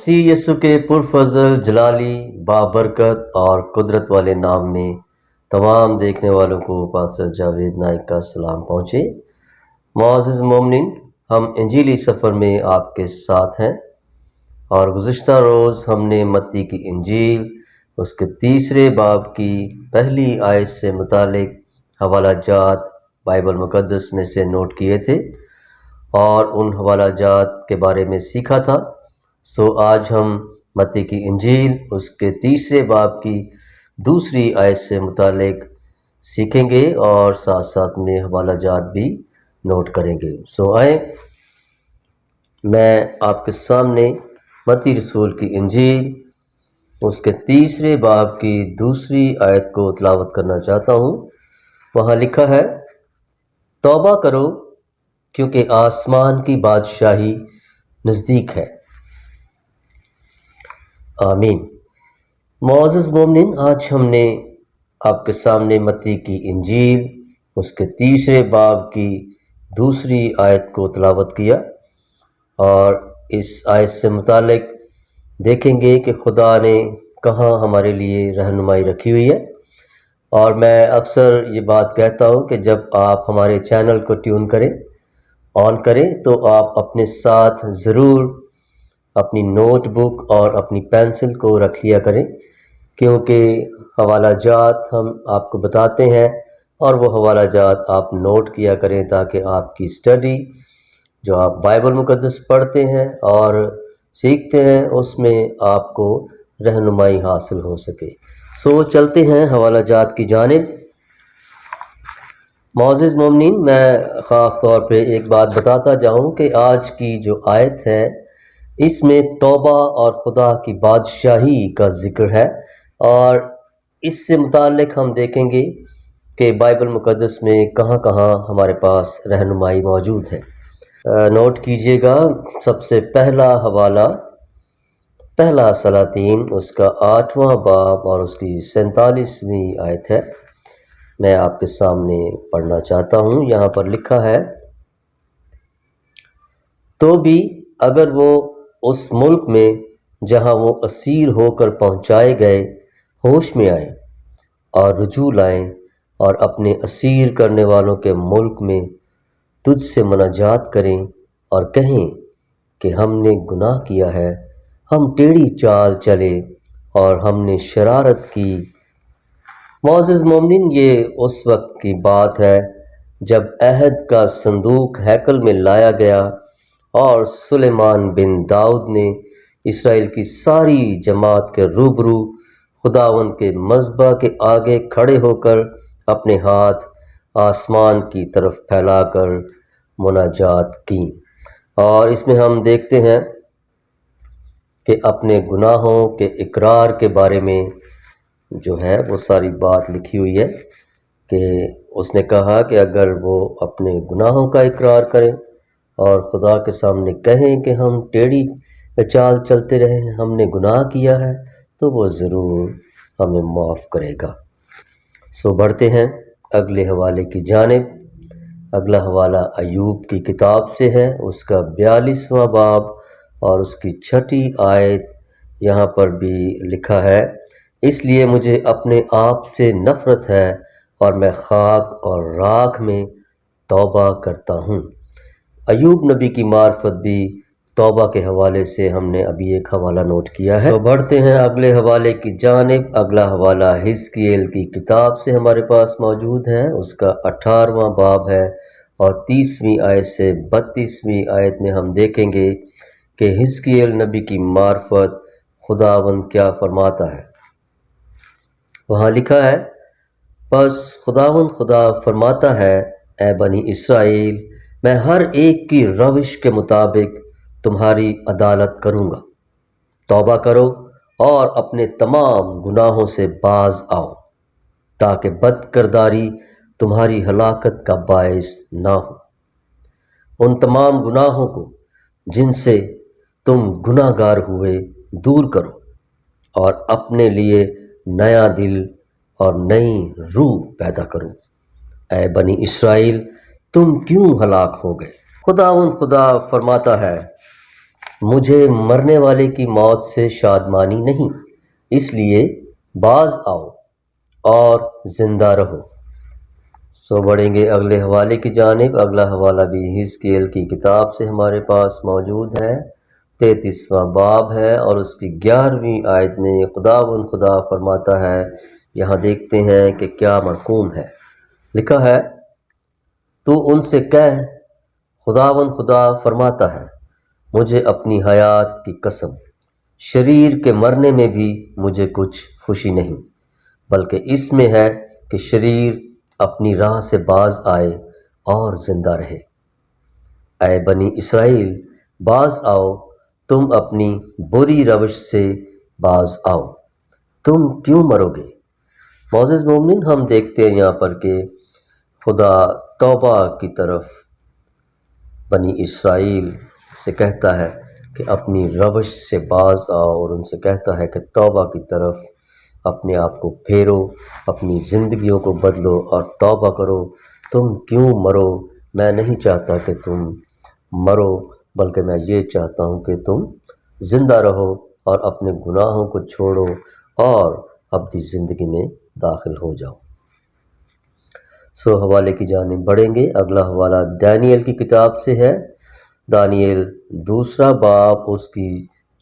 مسیح یسوع کے پرفضل جلالی بابرکت اور قدرت والے نام میں تمام دیکھنے والوں کو پاسٹر جاوید نائک کا سلام پہنچے۔ معزز مومنین، ہم انجیلی سفر میں آپ کے ساتھ ہیں اور گزشتہ روز ہم نے متی کی انجیل اس کے 3 باب کی پہلی آیت سے متعلق حوالہ جات بائبل مقدس میں سے نوٹ کیے تھے اور ان حوالہ جات کے بارے میں سیکھا تھا۔ آج ہم متی کی انجیل اس کے 3 باب کی 2 آیت سے متعلق سیکھیں گے اور ساتھ ساتھ میں حوالہ جات بھی نوٹ کریں گے۔ آئیں میں آپ کے سامنے متی رسول کی انجیل اس کے 3 باب کی 2 آیت کو تلاوت کرنا چاہتا ہوں۔ وہاں لکھا ہے، توبہ کرو کیونکہ آسمان کی بادشاہی نزدیک ہے۔ آمین۔ معزز مومنین، آج ہم نے آپ کے سامنے متی کی انجیل اس کے 3 باب کی 2 آیت کو تلاوت کیا اور اس آیت سے متعلق دیکھیں گے کہ خدا نے کہاں ہمارے لیے رہنمائی رکھی ہوئی ہے۔ اور میں اکثر یہ بات کہتا ہوں کہ جب آپ ہمارے چینل کو ٹیون کریں، آن کریں، تو آپ اپنے ساتھ ضرور اپنی نوٹ بک اور اپنی پینسل کو رکھ لیا کریں، کیونکہ حوالہ جات ہم آپ کو بتاتے ہیں اور وہ حوالہ جات آپ نوٹ کیا کریں تاکہ آپ کی اسٹڈی جو آپ بائبل مقدس پڑھتے ہیں اور سیکھتے ہیں اس میں آپ کو رہنمائی حاصل ہو سکے۔ چلتے ہیں حوالہ جات کی جانب۔ معزز مومنین، میں خاص طور پہ ایک بات بتاتا جاؤں کہ آج کی جو آیت ہے اس میں توبہ اور خدا کی بادشاہی کا ذکر ہے، اور اس سے متعلق ہم دیکھیں گے کہ بائبل مقدس میں کہاں کہاں ہمارے پاس رہنمائی موجود ہے۔ نوٹ کیجئے گا، سب سے پہلا حوالہ پہلا سلاطین اس کا 8واں باب اور اس کی 47ویں آیت ہے۔ میں آپ کے سامنے پڑھنا چاہتا ہوں۔ یہاں پر لکھا ہے، تو بھی اگر وہ اس ملک میں جہاں وہ اسیر ہو کر پہنچائے گئے ہوش میں آئیں اور رجوع لائیں اور اپنے اسیر کرنے والوں کے ملک میں تجھ سے مناجات کریں اور کہیں کہ ہم نے گناہ کیا ہے، ہم ٹیڑھی چال چلے اور ہم نے شرارت کی۔ معزز مومنین، یہ اس وقت کی بات ہے جب عہد کا صندوق ہیکل میں لایا گیا اور سلیمان بن داؤد نے اسرائیل کی ساری جماعت کے روبرو خداوند کے مذبح کے آگے کھڑے ہو کر اپنے ہاتھ آسمان کی طرف پھیلا کر مناجات کی۔ اور اس میں ہم دیکھتے ہیں کہ اپنے گناہوں کے اقرار کے بارے میں جو ہے وہ ساری بات لکھی ہوئی ہے کہ اس نے کہا کہ اگر وہ اپنے گناہوں کا اقرار کریں اور خدا کے سامنے کہیں کہ ہم ٹیڑھی چال چلتے رہے، ہم نے گناہ کیا ہے، تو وہ ضرور ہمیں معاف کرے گا۔ بڑھتے ہیں اگلے حوالے کی جانب۔ اگلا حوالہ ایوب کی کتاب سے ہے، اس کا 42واں باب اور اس کی 6 آیت۔ یہاں پر بھی لکھا ہے، اس لیے مجھے اپنے آپ سے نفرت ہے اور میں خاک اور راکھ میں توبہ کرتا ہوں۔ ایوب نبی کی معرفت بھی توبہ کے حوالے سے ہم نے ابھی ایک حوالہ نوٹ کیا ہے۔ بڑھتے ہیں اگلے حوالے کی جانب۔ اگلا حوالہ حزقییل کی کتاب سے ہمارے پاس موجود ہے، اس کا 18واں باب ہے اور 30ویں آیت سے 32ویں آیت میں ہم دیکھیں گے کہ حزقییل نبی کی معرفت خداوند کیا فرماتا ہے۔ وہاں لکھا ہے، پس خداوند خدا فرماتا ہے، اے بنی اسرائیل، میں ہر ایک کی روش کے مطابق تمہاری عدالت کروں گا۔ توبہ کرو اور اپنے تمام گناہوں سے باز آؤ، تاکہ بد کرداری تمہاری ہلاکت کا باعث نہ ہو۔ ان تمام گناہوں کو جن سے تم گناہ گار ہوئے دور کرو اور اپنے لیے نیا دل اور نئی روح پیدا کرو۔ اے بنی اسرائیل، تم کیوں ہلاک ہو گئے؟ خدا فرماتا ہے مجھے مرنے والے کی موت سے شادمانی نہیں، اس لیے باز آؤ اور زندہ رہو۔ بڑھیں گے اگلے حوالے کی جانب۔ اگلا حوالہ بھی حزقیل کی کتاب سے ہمارے پاس موجود ہے، 33واں باب ہے اور اس کی 11ویں آیت میں خدا فرماتا ہے، یہاں دیکھتے ہیں کہ کیا مرقوم ہے۔ لکھا ہے، تو ان سے کہہ، خدا فرماتا ہے، مجھے اپنی حیات کی قسم، شریر کے مرنے میں بھی مجھے کچھ خوشی نہیں، بلکہ اس میں ہے کہ شریر اپنی راہ سے باز آئے اور زندہ رہے۔ اے بنی اسرائیل، باز آؤ، تم اپنی بری روش سے باز آؤ، تم کیوں مرو گے؟ معزز مومنین، ہم دیکھتے ہیں یہاں پر کہ خدا توبہ کی طرف بنی اسرائیل سے کہتا ہے کہ اپنی روش سے باز آؤ، اور ان سے کہتا ہے کہ توبہ کی طرف اپنے آپ کو پھیرو، اپنی زندگیوں کو بدلو اور توبہ کرو۔ تم کیوں مرو؟ میں نہیں چاہتا کہ تم مرو، بلکہ میں یہ چاہتا ہوں کہ تم زندہ رہو اور اپنے گناہوں کو چھوڑو اور ابدی زندگی میں داخل ہو جاؤ۔ حوالے کی جانب بڑھیں گے۔ اگلا حوالہ دانیل کی کتاب سے ہے، دانیل 2 باب اس کی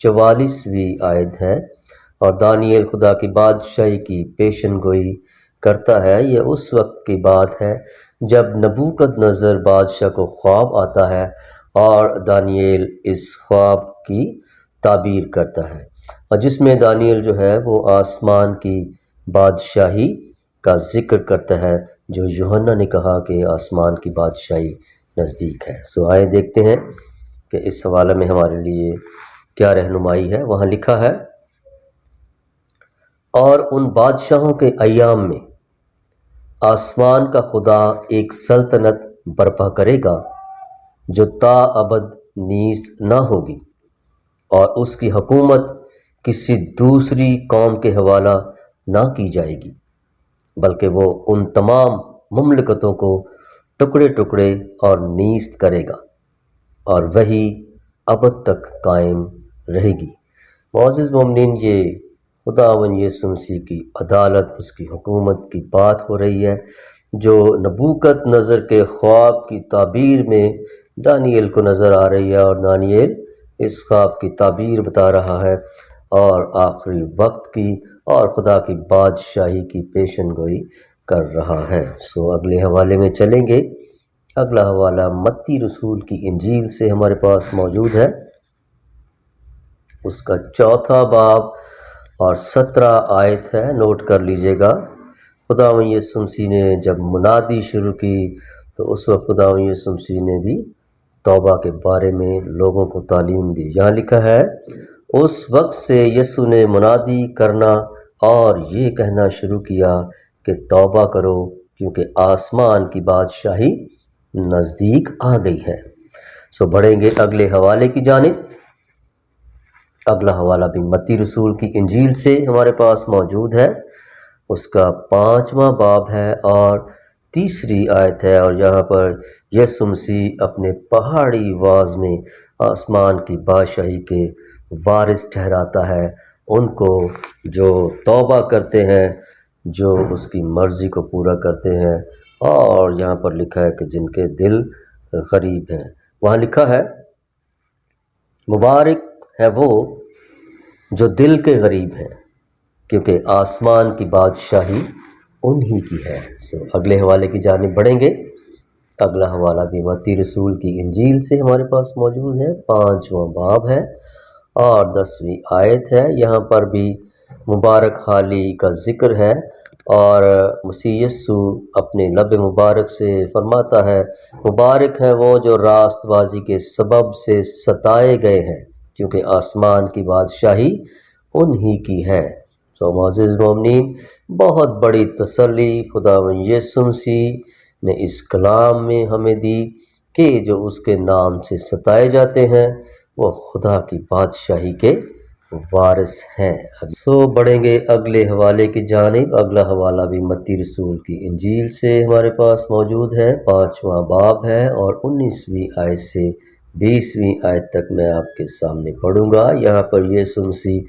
44ویں آیت ہے، اور دانیل خدا کی بادشاہی کی پیشن گوئی کرتا ہے۔ یہ اس وقت کی بات ہے جب نبوکد نظر بادشاہ کو خواب آتا ہے اور دانیل اس خواب کی تعبیر کرتا ہے، اور جس میں دانیل جو ہے وہ آسمان کی بادشاہی کا ذکر کرتا ہے، جو یوحنا نے کہا کہ آسمان کی بادشاہی نزدیک ہے۔ آئے دیکھتے ہیں کہ اس حوالے میں ہمارے لیے کیا رہنمائی ہے۔ وہاں لکھا ہے، اور ان بادشاہوں کے ایام میں آسمان کا خدا ایک سلطنت برپا کرے گا جو تا ابد نیز نہ ہوگی، اور اس کی حکومت کسی دوسری قوم کے حوالہ نہ کی جائے گی، بلکہ وہ ان تمام مملکتوں کو ٹکڑے ٹکڑے اور نیست کرے گا، اور وہی ابد تک قائم رہے گی۔ معزز مومنین، یہ خداوند یسوع مسیح کی عدالت، اس کی حکومت کی بات ہو رہی ہے، جو نبوکد نظر کے خواب کی تعبیر میں دانیل کو نظر آ رہی ہے، اور دانیل اس خواب کی تعبیر بتا رہا ہے اور آخری وقت کی اور خدا کی بادشاہی کی پیشن گوئی کر رہا ہے۔ اگلے حوالے میں چلیں گے۔ اگلا حوالہ متی رسول کی انجیل سے ہمارے پاس موجود ہے، اس کا 4 باب اور 17 آیت ہے، نوٹ کر لیجئے گا۔ خداوند یسوع مسیح نے جب منادی شروع کی تو اس وقت خداوند یسوع مسیح نے بھی توبہ کے بارے میں لوگوں کو تعلیم دی۔ یہاں لکھا ہے، اس وقت سے یسوع نے منادی کرنا اور یہ کہنا شروع کیا کہ توبہ کرو، کیونکہ آسمان کی بادشاہی نزدیک آ گئی ہے۔ بڑھیں گے اگلے حوالے کی جانب۔ اگلا حوالہ بھی متی رسول کی انجیل سے ہمارے پاس موجود ہے، اس کا 5واں باب ہے اور 3 آیت ہے، اور یہاں پر یسوع مسیح اپنے پہاڑی واز میں آسمان کی بادشاہی کے وارث ٹھہراتا ہے ان کو جو توبہ کرتے ہیں، جو اس کی مرضی کو پورا کرتے ہیں، اور یہاں پر لکھا ہے کہ جن کے دل غریب ہیں۔ وہاں لکھا ہے، مبارک ہے وہ جو دل کے غریب ہیں، کیونکہ آسمان کی بادشاہی انہی کی ہے۔ اگلے حوالے کی جانب بڑھیں گے۔ اگلا حوالہ بھی متی رسول کی انجیل سے ہمارے پاس موجود ہے، 5واں باب ہے اور 10ویں آیت ہے۔ یہاں پر بھی مبارک حالی کا ذکر ہے، اور مسیح یسوع اپنے لب مبارک سے فرماتا ہے، مبارک ہیں وہ جو راست بازی کے سبب سے ستائے گئے ہیں، کیونکہ آسمان کی بادشاہی انہی کی ہے۔ معزز مومنین، بہت بڑی تسلی خداوند یسوع مسیح نے اس کلام میں ہمیں دی کہ جو اس کے نام سے ستائے جاتے ہیں وہ خدا کی بادشاہی کے وارث ہیں۔ بڑھیں گے اگلے حوالے کی جانب۔ اگلا حوالہ بھی متی رسول کی انجیل سے ہمارے پاس موجود ہے، 5واں باب ہے اور 19ویں آیت سے 20ویں آیت تک میں آپ کے سامنے پڑھوں گا۔ یہاں پر یسوع مسیح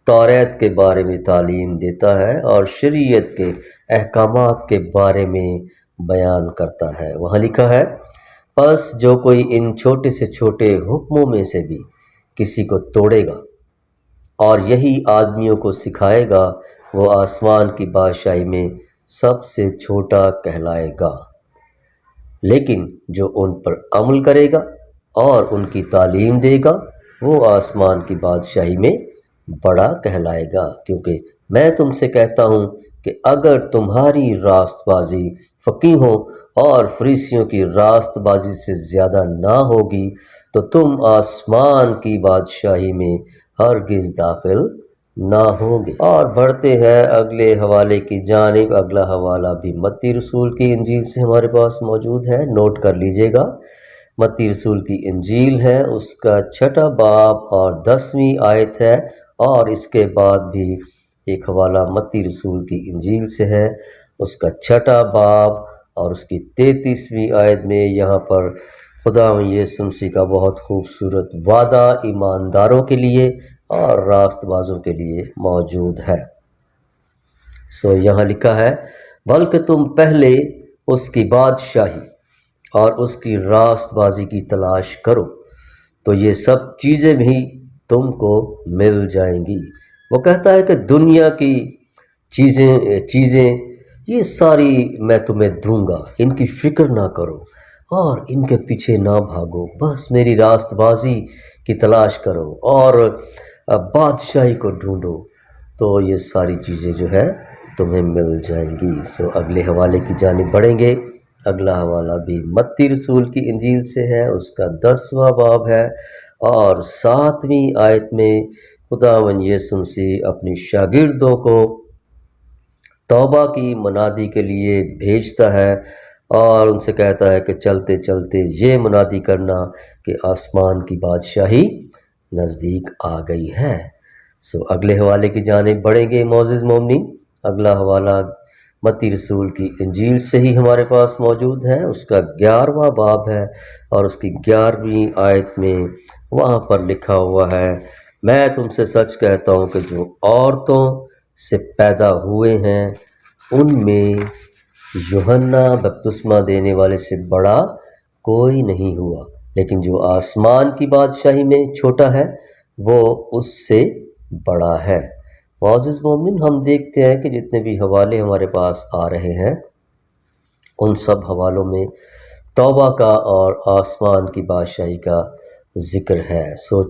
توریت کے بارے میں تعلیم دیتا ہے اور شریعت کے احکامات کے بارے میں بیان کرتا ہے۔ وہاں لکھا ہے، پس جو کوئی ان چھوٹے سے چھوٹے حکموں میں سے بھی کسی کو توڑے گا اور یہی آدمیوں کو سکھائے گا، وہ آسمان کی بادشاہی میں سب سے چھوٹا کہلائے گا، لیکن جو ان پر عمل کرے گا اور ان کی تعلیم دے گا، وہ آسمان کی بادشاہی میں بڑا کہلائے گا۔ کیونکہ میں تم سے کہتا ہوں کہ اگر تمہاری راست بازی فقیہوں اور فریسیوں کی راست بازی سے زیادہ نہ ہوگی تو تم آسمان کی بادشاہی میں ہرگز داخل نہ ہوں گے۔ اور بڑھتے ہیں اگلے حوالے کی جانب۔ اگلا حوالہ بھی متی رسول کی انجیل سے ہمارے پاس موجود ہے، نوٹ کر لیجئے گا۔ متی رسول کی انجیل ہے، اس کا 6 باب اور 10ویں آیت ہے، اور اس کے بعد بھی ایک حوالہ متی رسول کی انجیل سے ہے، اس کا 6 باب اور اس کی 33ویں آیت میں یہاں پر خدا یسوع مسیح کا بہت خوبصورت وعدہ ایمانداروں کے لیے اور راست بازوں کے لیے موجود ہے۔ یہاں لکھا ہے، بلکہ تم پہلے اس کی بادشاہی اور اس کی راست بازی کی تلاش کرو تو یہ سب چیزیں بھی تم کو مل جائیں گی۔ وہ کہتا ہے کہ دنیا کی چیزیں یہ ساری میں تمہیں دوں گا، ان کی فکر نہ کرو اور ان کے پیچھے نہ بھاگو، بس میری راست بازی کی تلاش کرو اور بادشاہی کو ڈھونڈو تو یہ ساری چیزیں جو ہے تمہیں مل جائیں گی۔ اگلے حوالے کی جانب بڑھیں گے۔ اگلا حوالہ بھی متی رسول کی انجیل سے ہے، اس کا 10واں باب ہے اور 7ویں آیت میں خداوند یسوع مسیح اپنی شاگردوں کو توبہ کی منادی کے لیے بھیجتا ہے اور ان سے کہتا ہے کہ چلتے چلتے یہ منادی کرنا کہ آسمان کی بادشاہی نزدیک آ گئی ہے۔ اگلے حوالے کی جانب بڑھیں گے معزز مومنین۔ اگلا حوالہ متی رسول کی انجیل سے ہی ہمارے پاس موجود ہے، اس کا 11واں باب ہے اور اس کی 11ویں آیت میں وہاں پر لکھا ہوا ہے، میں تم سے سچ کہتا ہوں کہ جو عورتوں سے پیدا ہوئے ہیں ان میں یوحنا بپتسمہ دینے والے سے بڑا کوئی نہیں ہوا، لیکن جو آسمان کی بادشاہی میں چھوٹا ہے وہ اس سے بڑا ہے۔ معزز مومن، ہم دیکھتے ہیں کہ جتنے بھی حوالے ہمارے پاس آ رہے ہیں ان سب حوالوں میں توبہ کا اور آسمان کی بادشاہی کا ذکر ہے۔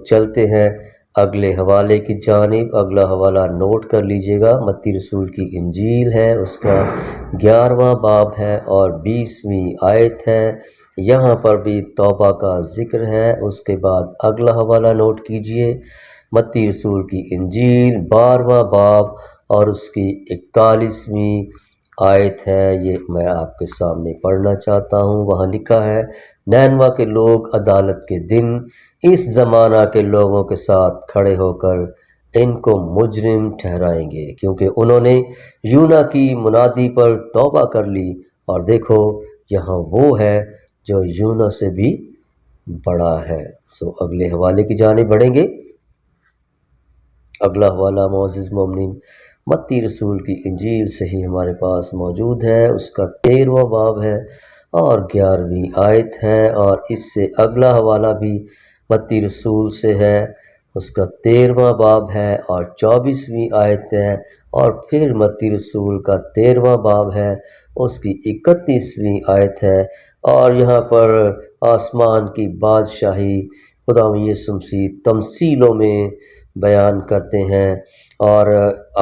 چلتے ہیں اگلے حوالے کی جانب۔ اگلا حوالہ نوٹ کر لیجئے گا، متی رسول کی انجیل ہے، اس کا 11واں باب ہے اور 20ویں آیت ہے۔ یہاں پر بھی توبہ کا ذکر ہے۔ اس کے بعد اگلا حوالہ نوٹ کیجئے، متی رسول کی انجیل 12واں باب اور اس کی 41ویں آیت ہے، یہ میں آپ کے سامنے پڑھنا چاہتا ہوں۔ وہاں لکھا ہے، نینوا کے لوگ عدالت کے دن اس زمانہ کے لوگوں کے ساتھ کھڑے ہو کر ان کو مجرم ٹھہرائیں گے، کیونکہ انہوں نے یونا کی منادی پر توبہ کر لی، اور دیکھو یہاں وہ ہے جو یونا سے بھی بڑا ہے۔ اگلے حوالے کی جانب بڑھیں گے۔ اگلا حوالہ معزز مومنین متی رسول کی انجیل سے ہی ہمارے پاس موجود ہے، اس کا 13واں باب ہے اور 11ویں آیت ہے، اور اس سے اگلا حوالہ بھی متی رسول سے ہے، اس کا 13واں باب ہے اور 24ویں آیت ہے، اور پھر متی رسول کا 13واں باب ہے، اس کی 31ویں آیت ہے، اور یہاں پر آسمان کی بادشاہی خداوند یسوع مسیح تمثیلوں میں بیان کرتے ہیں۔ اور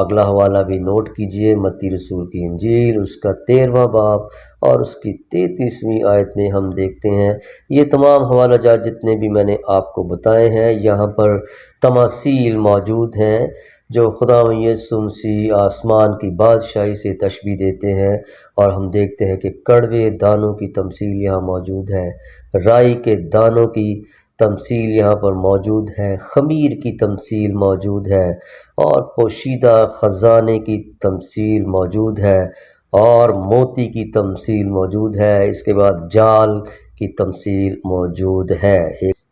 اگلا حوالہ بھی نوٹ کیجئے، متی رسول کی انجیل اس کا 13واں باب اور اس کی 33ویں آیت میں ہم دیکھتے ہیں، یہ تمام حوالہ جات جتنے بھی میں نے آپ کو بتائے ہیں یہاں پر تماثیل موجود ہیں جو خداوند یسوع مسیح آسمان کی بادشاہی سے تشبیہ دیتے ہیں، اور ہم دیکھتے ہیں کہ کڑوے دانوں کی تمثیل یہاں موجود ہے، رائی کے دانوں کی تمثیل یہاں پر موجود ہے، خمیر کی تمثیل موجود ہے، اور پوشیدہ خزانے کی تمثیل موجود ہے، اور موتی کی تمثیل موجود ہے، اس کے بعد جال کی تمثیل موجود ہے۔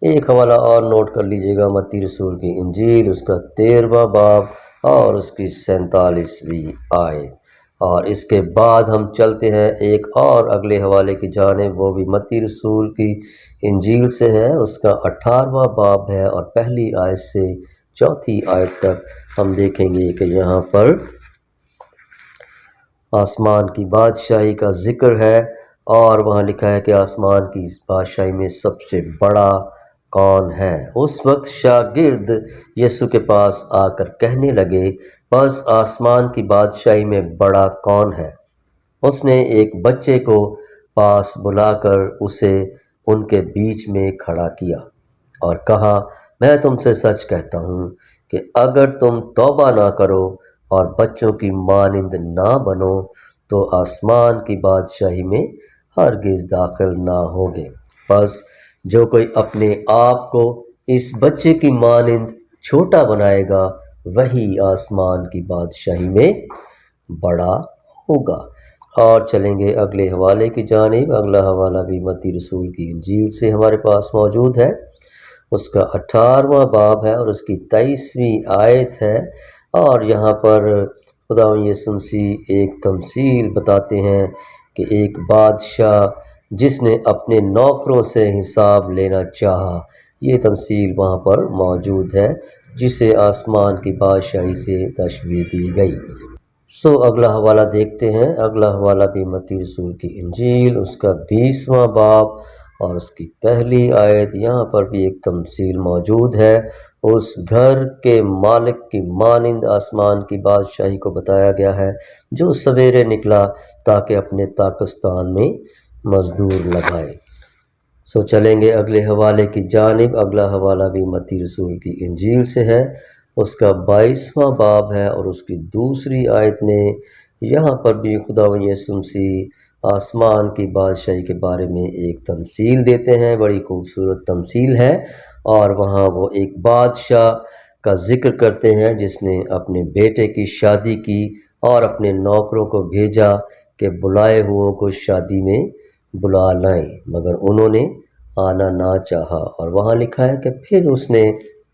ایک حوالہ اور نوٹ کر لیجئے گا، متی رسول کی انجیل، اس کا 13واں باب اور اس کی 47ویں آیت۔ اور اس کے بعد ہم چلتے ہیں ایک اور اگلے حوالے کی جانب، وہ بھی متی رسول کی انجیل سے ہے، اس کا 18واں باب ہے اور پہلی آیت سے چوتھی آیت تک ہم دیکھیں گے کہ یہاں پر آسمان کی بادشاہی کا ذکر ہے، اور وہاں لکھا ہے کہ آسمان کی بادشاہی میں سب سے بڑا کون ہے۔ اس وقت شاگرد یسوع کے پاس آ کر کہنے لگے، بس آسمان کی بادشاہی میں بڑا کون ہے؟ اس نے ایک بچے کو پاس بلا کر اسے ان کے بیچ میں کھڑا کیا اور کہا، میں تم سے سچ کہتا ہوں کہ اگر تم توبہ نہ کرو اور بچوں کی مانند نہ بنو تو آسمان کی بادشاہی میں ہرگز داخل نہ ہوگے۔ بس جو کوئی اپنے آپ کو اس بچے کی مانند چھوٹا بنائے گا وہی آسمان کی بادشاہی میں بڑا ہوگا۔ اور چلیں گے اگلے حوالے کی جانب۔ اگلا حوالہ بھی متی رسول کی انجیل سے ہمارے پاس موجود ہے، اس کا 18واں باب ہے اور اس کی 23ویں آیت ہے، اور یہاں پر خداوند یسوع مسیح ایک تمثیل بتاتے ہیں کہ ایک بادشاہ جس نے اپنے نوکروں سے حساب لینا چاہا، یہ تمثیل وہاں پر موجود ہے جسے آسمان کی بادشاہی سے تشبیہ دی گئی۔ اگلا حوالہ دیکھتے ہیں۔ اگلا حوالہ بھی متی رسول کی انجیل، اس کا 20واں باب اور اس کی پہلی آیت۔ یہاں پر بھی ایک تمثیل موجود ہے، اس گھر کے مالک کی مانند آسمان کی بادشاہی کو بتایا گیا ہے جو سویرے نکلا تاکہ اپنے طاقستان میں مزدور لگائے۔ چلیں گے اگلے حوالے کی جانب۔ اگلا حوالہ بھی متی رسول کی انجیل سے ہے، اس کا 22واں باب ہے اور اس کی دوسری آیت میں یہاں پر بھی خداوند یسوع مسیح آسمان کی بادشاہی کے بارے میں ایک تمثیل دیتے ہیں، بڑی خوبصورت تمثیل ہے، اور وہاں وہ ایک بادشاہ کا ذکر کرتے ہیں جس نے اپنے بیٹے کی شادی کی اور اپنے نوکروں کو بھیجا کہ بلائے ہوئوں کو شادی میں بلا لائیں، مگر انہوں نے آنا نہ چاہا۔ اور وہاں لکھا ہے کہ پھر اس نے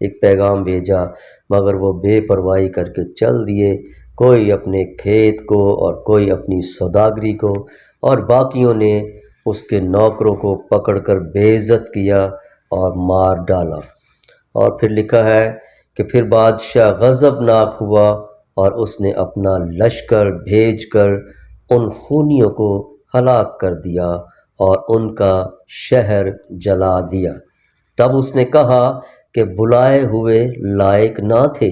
ایک پیغام بھیجا مگر وہ بے پرواہی کر کے چل دیے، کوئی اپنے کھیت کو اور کوئی اپنی سوداگری کو، اور باقیوں نے اس کے نوکروں کو پکڑ کر بے عزت کیا اور مار ڈالا۔ اور پھر لکھا ہے کہ پھر بادشاہ غضبناک ہوا اور اس نے اپنا لشکر بھیج کر ان خونیوں کو ہلاک کر دیا اور ان کا شہر جلا دیا۔ تب اس نے کہا کہ بلائے ہوئے لائق نہ تھے،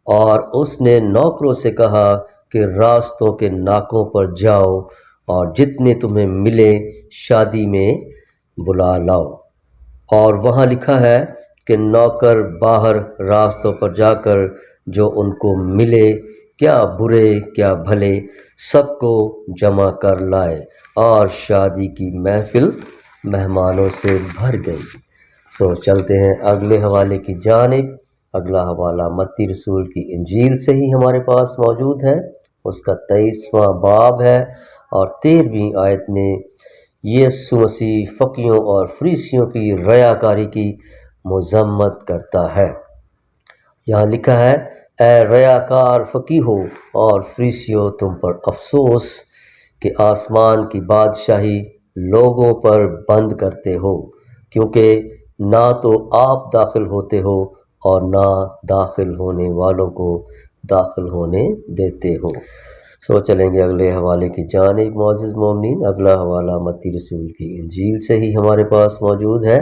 اور اس نے نوکروں سے کہا کہ راستوں کے ناکوں پر جاؤ اور جتنے تمہیں ملے شادی میں بلا لاؤ۔ اور وہاں لکھا ہے کہ نوکر باہر راستوں پر جا کر جو ان کو ملے، کیا برے کیا بھلے، سب کو جمع کر لائے، اور شادی کی محفل مہمانوں سے بھر گئی۔ چلتے ہیں اگلے حوالے کی جانب۔ اگلا حوالہ متی رسول کی انجیل سے ہی ہمارے پاس موجود ہے، اس کا 23واں باب ہے اور 13ویں آیت میں یسوع مسیح فقیوں اور فریسیوں کی ریاکاری کی مذمت کرتا ہے۔ یہاں لکھا ہے، اے ریاکار فقیہو اور فریسیو، تم پر افسوس کہ آسمان کی بادشاہی لوگوں پر بند کرتے ہو، کیونکہ نہ تو آپ داخل ہوتے ہو اور نہ داخل ہونے والوں کو داخل ہونے دیتے ہو۔ چلیں گے اگلے حوالے کی جانب معزز مومنین۔ اگلا حوالہ متی رسول کی انجیل سے ہی ہمارے پاس موجود ہے،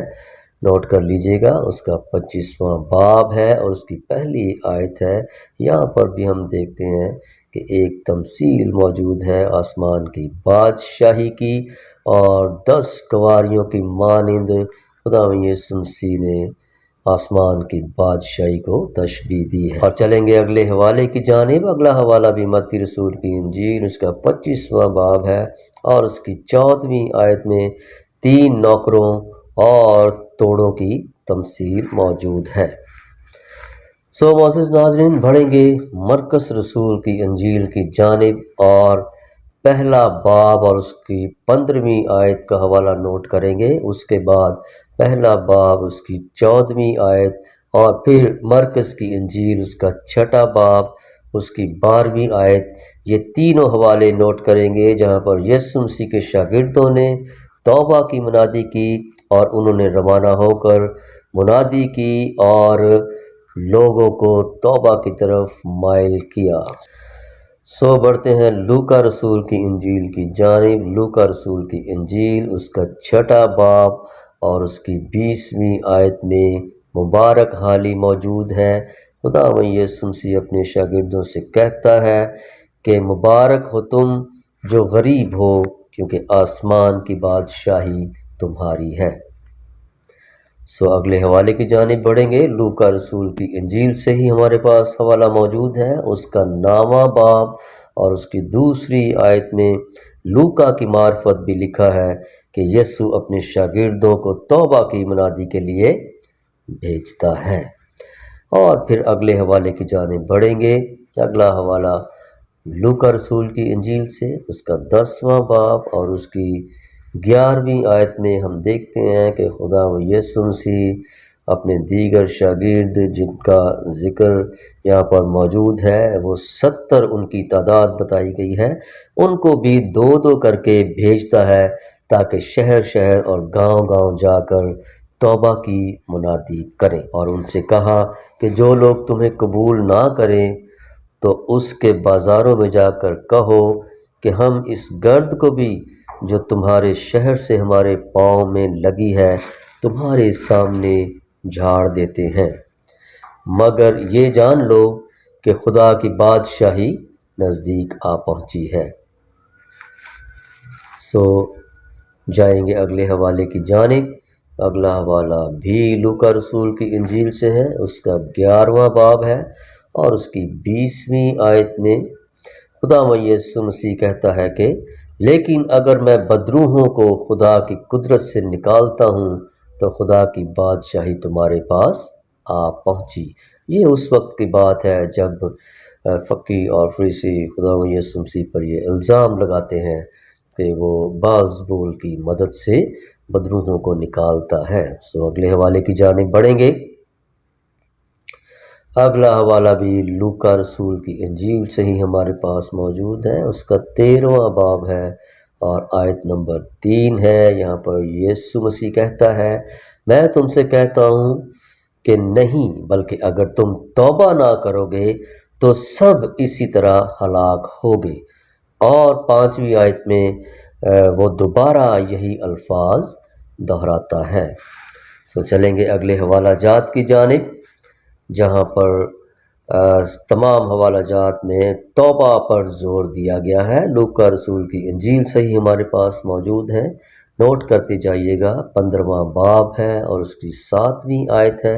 نوٹ کر لیجئے گا، اس کا 25واں باب ہے اور اس کی پہلی آیت ہے۔ یہاں پر بھی ہم دیکھتے ہیں کہ ایک تمثیل موجود ہے آسمان کی بادشاہی کی، اور 10 کنواریوں کی مانند خداوند یسوع مسیح نے آسمان کی بادشاہی کو تشبیہ دی ہے۔ اور چلیں گے اگلے حوالے کی جانب۔ اگلا حوالہ بھی متی رسول کی انجیل، اس کا 25واں باب ہے اور اس کی 14ویں آیت میں 3 نوکروں اور توڑوں کی تمثیل موجود ہے۔ معزز ناظرین، بڑھیں گے مرقس رسول کی انجیل کی جانب اور پہلا باب اور اس کی 15ویں آیت کا حوالہ نوٹ کریں گے۔ اس کے بعد پہلا باب اس کی 14ویں آیت، اور پھر مرکز کی انجیل اس کا 6 باب اس کی 12ویں آیت۔ یہ تینوں حوالے نوٹ کریں گے جہاں پر یسوع مسیح کے شاگردوں نے توبہ کی منادی کی اور انہوں نے روانہ ہو کر منادی کی اور لوگوں کو توبہ کی طرف مائل کیا۔ سو بڑھتے ہیں لوکا رسول کی انجیل کی جانب۔ لوکا رسول کی انجیل اس کا 6 باب اور اس کی 20ویں آیت میں مبارک حالی موجود ہے۔ خداوند یسوع مسیح اپنے شاگردوں سے کہتا ہے کہ مبارک ہو تم جو غریب ہو، کیونکہ آسمان کی بادشاہی تمہاری ہے۔ سو اگلے حوالے کی جانب بڑھیں گے۔ لوکا رسول کی انجیل سے ہی ہمارے پاس حوالہ موجود ہے، اس کا 9واں باب اور اس کی 2 آیت میں لوکا کی معرفت بھی لکھا ہے کہ یسوع اپنے شاگردوں کو توبہ کی منادی کے لیے بھیجتا ہے۔ اور پھر اگلے حوالے کی جانب بڑھیں گے۔ اگلا حوالہ لوکا رسول کی انجیل سے، اس کا 10واں باب اور اس کی 11ویں آیت میں ہم دیکھتے ہیں کہ خدا یسوع مسیح اپنے دیگر شاگرد جن کا ذکر یہاں پر موجود ہے، وہ 70 ان کی تعداد بتائی گئی ہے، ان کو بھی 2 کر کے بھیجتا ہے تاکہ شہر شہر اور گاؤں گاؤں جا کر توبہ کی منادی کریں۔ اور ان سے کہا کہ جو لوگ تمہیں قبول نہ کریں تو اس کے بازاروں میں جا کر کہو کہ ہم اس گرد کو بھی جو تمہارے شہر سے ہمارے پاؤں میں لگی ہے تمہارے سامنے جھاڑ دیتے ہیں، مگر یہ جان لو کہ خدا کی بادشاہی نزدیک آ پہنچی ہے۔ سو جائیں گے اگلے حوالے کی جانب۔ اگلا حوالہ بھی لوکا رسول کی انجیل سے ہے، اس کا 11واں باب ہے اور اس کی 20ویں آیت میں خداوند یسوع مسیح کہتا ہے کہ لیکن اگر میں بدروحوں کو خدا کی قدرت سے نکالتا ہوں تو خدا کی بادشاہی تمہارے پاس آ پہنچی۔ یہ اس وقت کی بات ہے جب فقی اور فریسی خداوند یسوع مسیح پر یہ الزام لگاتے ہیں کہ وہ بعضبول کی مدد سے بدروحوں کو نکالتا ہے۔ سو اگلے حوالے کی جانب بڑھیں گے۔ اگلا حوالہ بھی لوکا رسول کی انجیل سے ہی ہمارے پاس موجود ہے، اس کا 13واں باب ہے اور آیت نمبر 3 ہے۔ یہاں پر یسوع مسیح کہتا ہے میں تم سے کہتا ہوں کہ نہیں، بلکہ اگر تم توبہ نہ کرو گے تو سب اسی طرح ہلاک ہوگے۔ اور 5ویں آیت میں وہ دوبارہ یہی الفاظ دہراتا ہے۔ سو چلیں گے اگلے حوالہ جات کی جانب، جہاں پر تمام حوالہ جات میں توبہ پر زور دیا گیا ہے۔ لوکا رسول کی انجیل سے ہی ہمارے پاس موجود ہے، نوٹ کرتے جائیے گا۔ 15واں باب ہے اور اس کی 7ویں آیت ہے۔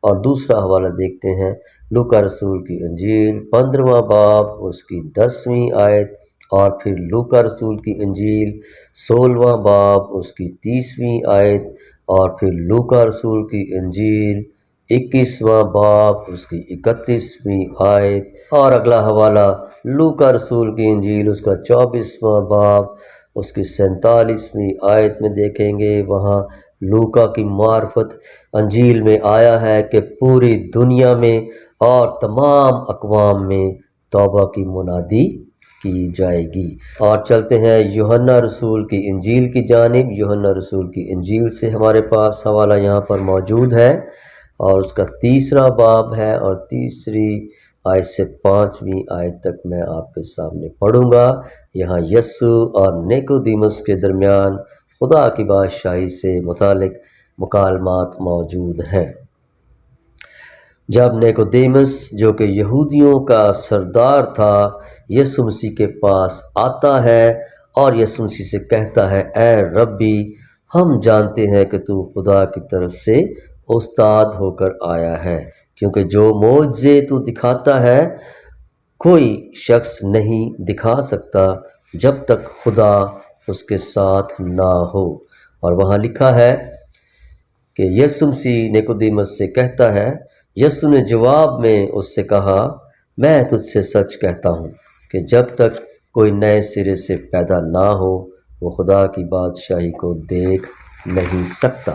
اور دوسرا حوالہ دیکھتے ہیں، لوکا رسول کی انجیل 15واں باب اس کی 10ویں آیت، اور پھر لوکا رسول کی انجیل 16واں باب اس کی 30ویں آیت، اور پھر لوکا رسول کی انجیل 21واں باب اس کی 31ویں آیت، اور اگلا حوالہ لوکا رسول کی انجیل اس کا 24واں باب اس کی 47ویں آیت میں دیکھیں گے۔ وہاں لوکا کی معرفت انجیل میں آیا ہے کہ پوری دنیا میں اور تمام اقوام میں توبہ کی منادی کی جائے گی۔ اور چلتے ہیں یوحنا رسول کی انجیل کی جانب۔ یوحنا رسول کی انجیل سے ہمارے پاس حوالہ یہاں پر موجود ہے اور اس کا 3 باب ہے، اور 3 آیت سے 5ویں آیت تک میں آپ کے سامنے پڑھوں گا۔ یہاں یسوع اور نیکودیمس کے درمیان خدا کی بادشاہی سے متعلق مکالمات موجود ہیں۔ جب نیکودیمس جو کہ یہودیوں کا سردار تھا یسوع مسیح کے پاس آتا ہے اور یسوع مسیح سے کہتا ہے اے ربی، ہم جانتے ہیں کہ تو خدا کی طرف سے استاد ہو کر آیا ہے، کیونکہ جو معجزے تو دکھاتا ہے کوئی شخص نہیں دکھا سکتا جب تک خدا اس کے ساتھ نہ ہو۔ اور وہاں لکھا ہے کہ یسوع مسیح نیکودیمس سے کہتا ہے، یسوع نے جواب میں اس سے کہا میں تجھ سے سچ کہتا ہوں کہ جب تک کوئی نئے سرے سے پیدا نہ ہو وہ خدا کی بادشاہی کو دیکھ نہیں سکتا۔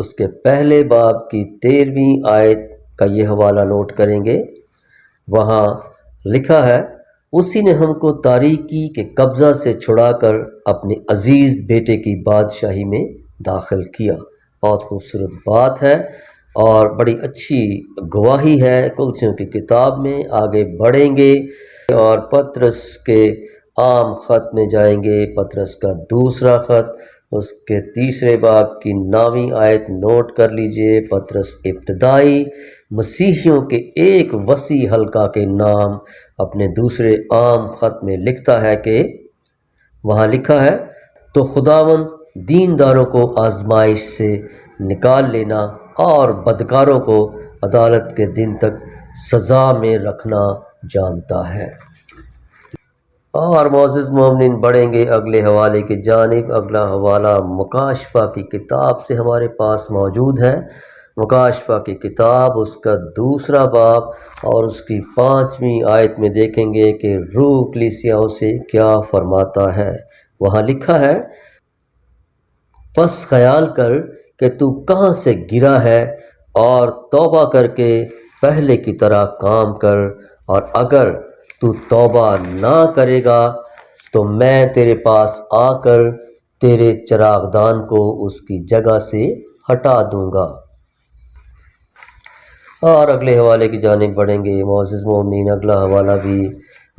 اس کے پہلے باب کی 13ویں آیت کا یہ حوالہ نوٹ کریں گے۔ وہاں لکھا ہے، اسی نے ہم کو تاریکی کے قبضہ سے چھڑا کر اپنے عزیز بیٹے کی بادشاہی میں داخل کیا۔ بہت خوبصورت بات ہے اور بڑی اچھی گواہی ہے۔ کلسیوں کی کتاب میں آگے بڑھیں گے اور پطرس کے عام خط میں جائیں گے، پطرس کا دوسرا خط، اس کے تیسرے باب کی 9ویں آیت نوٹ کر لیجئے۔ پطرس ابتدائی مسیحیوں کے ایک وسیع حلقہ کے نام اپنے دوسرے عام خط میں لکھتا ہے کہ وہاں لکھا ہے، تو خداوند دینداروں کو آزمائش سے نکال لینا اور بدکاروں کو عدالت کے دن تک سزا میں رکھنا جانتا ہے۔ اور معزز مومنین بڑھیں گے اگلے حوالے کی جانب۔ اگلا حوالہ مکاشفہ کی کتاب سے ہمارے پاس موجود ہے۔ مکاشفہ کی کتاب، اس کا دوسرا باب اور اس کی 5ویں آیت میں دیکھیں گے کہ روح کلیسیاؤں سے کیا فرماتا ہے۔ وہاں لکھا ہے، پس خیال کر کہ تو کہاں سے گرا ہے اور توبہ کر کے پہلے کی طرح کام کر، اور اگر تو توبہ نہ کرے گا تو میں تیرے پاس آ کر تیرے چراغدان کو اس کی جگہ سے ہٹا دوں گا۔ اور اگلے حوالے کی جانب بڑھیں گے معزز مومنین۔ اگلا حوالہ بھی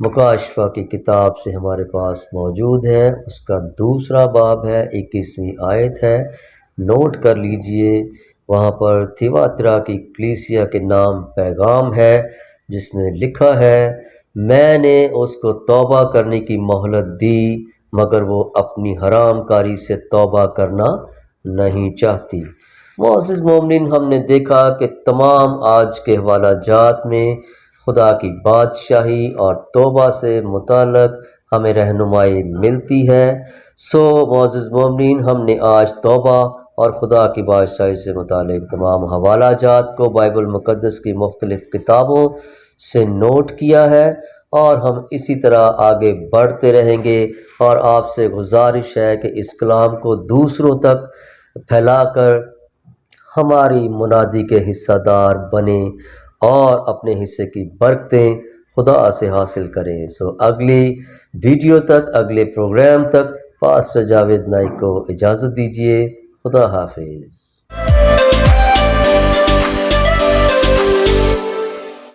مکاشفہ کی کتاب سے ہمارے پاس موجود ہے۔ اس کا دوسرا باب ہے، 21ویں آیت ہے، نوٹ کر لیجئے۔ وہاں پر تھیواترا کی کلیسیا کے نام پیغام ہے جس میں لکھا ہے، میں نے اس کو توبہ کرنے کی مہلت دی مگر وہ اپنی حرام کاری سے توبہ کرنا نہیں چاہتی۔ معزز مومنین، ہم نے دیکھا کہ تمام آج کے حوالہ جات میں خدا کی بادشاہی اور توبہ سے متعلق ہمیں رہنمائی ملتی ہے۔ سو معزز مومنین، ہم نے آج توبہ اور خدا کی بادشاہی سے متعلق تمام حوالہ جات کو بائبل مقدس کی مختلف کتابوں سے نوٹ کیا ہے، اور ہم اسی طرح آگے بڑھتے رہیں گے۔ اور آپ سے گزارش ہے کہ اس کلام کو دوسروں تک پھیلا کر ہماری منادی کے حصہ دار بنیں اور اپنے حصے کی برکتیں خدا سے حاصل کریں۔ سو اگلی ویڈیو تک، اگلے پروگرام تک پاسٹر جاوید نائک کو اجازت دیجیے۔ خدا حافظ۔